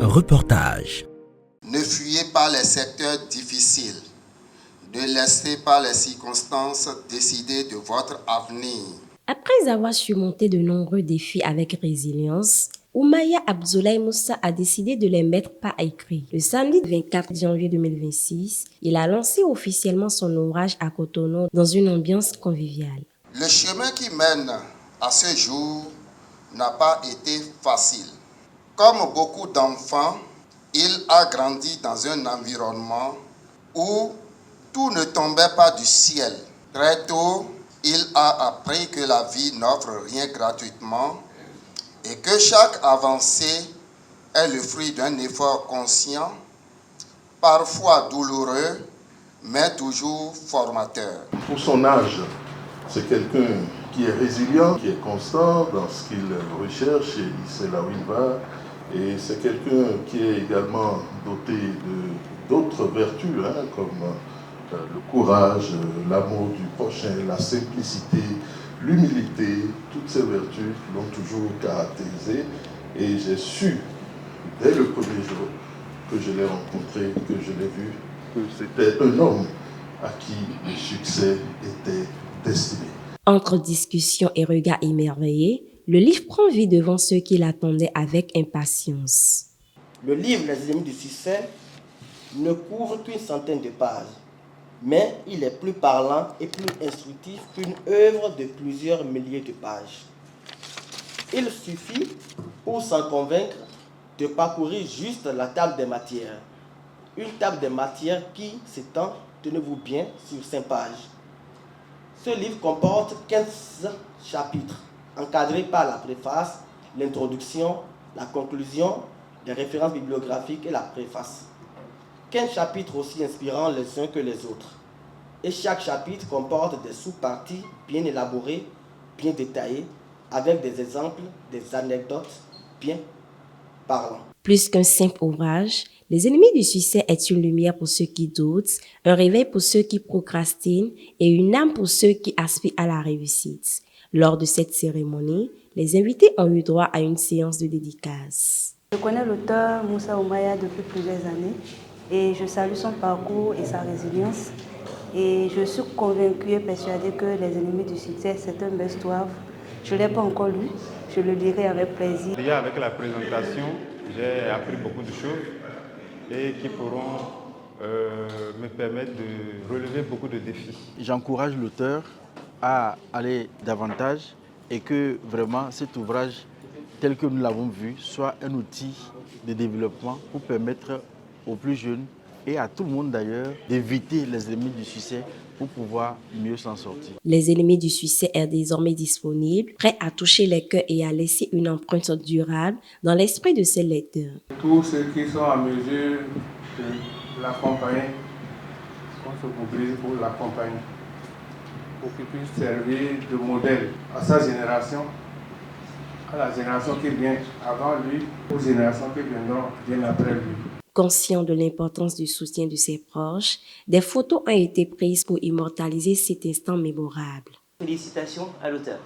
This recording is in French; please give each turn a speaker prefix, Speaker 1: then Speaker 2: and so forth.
Speaker 1: Reportage.
Speaker 2: Ne fuyez pas les secteurs difficiles. Ne laissez pas les circonstances décider de votre avenir.
Speaker 3: Après avoir surmonté de nombreux défis avec résilience, Oumaya Abdoulaye Moussa a décidé de les mettre par écrit. Le samedi 24 janvier 2026, il a lancé officiellement son ouvrage à Cotonou dans une ambiance conviviale.
Speaker 2: Le chemin qui mène à ce jour n'a pas été facile. Comme beaucoup d'enfants, il a grandi dans un environnement où tout ne tombait pas du ciel. Très tôt, il a appris que la vie n'offre rien gratuitement et que chaque avancée est le fruit d'un effort conscient, parfois douloureux, mais toujours formateur.
Speaker 4: Pour son âge, c'est quelqu'un qui est résilient, qui est constant dans ce qu'il recherche et il sait là où il va. Et c'est quelqu'un qui est également doté d'autres vertus, comme le courage, l'amour du prochain, la simplicité, l'humilité. Toutes ces vertus l'ont toujours caractérisé. Et j'ai su, dès le premier jour que je l'ai rencontré, que je l'ai vu, que c'était un homme à qui le succès était destiné.
Speaker 3: Entre discussions et regards émerveillés, le livre prend vie devant ceux qui l'attendaient avec impatience.
Speaker 5: Le livre Les ennemis du succès ne couvre qu'une centaine de pages, mais il est plus parlant et plus instructif qu'une œuvre de plusieurs milliers de pages. Il suffit, pour s'en convaincre, de parcourir juste la table des matières. Une table des matières qui s'étend, tenez-vous bien, sur 5 pages. Ce livre comporte 15 chapitres, encadrés par la préface, l'introduction, la conclusion, les références bibliographiques et la préface. 15 chapitres aussi inspirants les uns que les autres. Et chaque chapitre comporte des sous-parties bien élaborées, bien détaillées, avec des exemples, des anecdotes bien parlants.
Speaker 3: Plus qu'un simple ouvrage, Les ennemis du succès est une lumière pour ceux qui doutent, un réveil pour ceux qui procrastinent et une âme pour ceux qui aspirent à la réussite. Lors de cette cérémonie, les invités ont eu droit à une séance de dédicace.
Speaker 6: Je connais l'auteur Moussa Oumaya depuis plusieurs années et je salue son parcours et sa résilience. Et je suis convaincue et persuadée que Les ennemis du succès, c'est un best-of. Je ne l'ai pas encore lu, je le lirai avec plaisir.
Speaker 7: Déjà avec la présentation, j'ai appris beaucoup de choses et qui pourront me permettre de relever beaucoup de défis.
Speaker 8: J'encourage l'auteur à aller davantage et que vraiment cet ouvrage, tel que nous l'avons vu, soit un outil de développement pour permettre aux plus jeunes et à tout le monde d'ailleurs d'éviter les ennemis du succès pour pouvoir mieux s'en sortir.
Speaker 3: Les ennemis du succès est désormais disponible, prêt à toucher les cœurs et à laisser une empreinte durable dans l'esprit de ses lecteurs.
Speaker 9: Tous ceux qui sont en mesure de l'accompagner, qu'on se mobilise pour l'accompagner, pour qu'il puisse servir de modèle à sa génération, à la génération qui vient avant lui, aux générations qui viendront bien après lui.
Speaker 3: Conscient de l'importance du soutien de ses proches, des photos ont été prises pour immortaliser cet instant mémorable.
Speaker 10: Félicitations à l'auteur.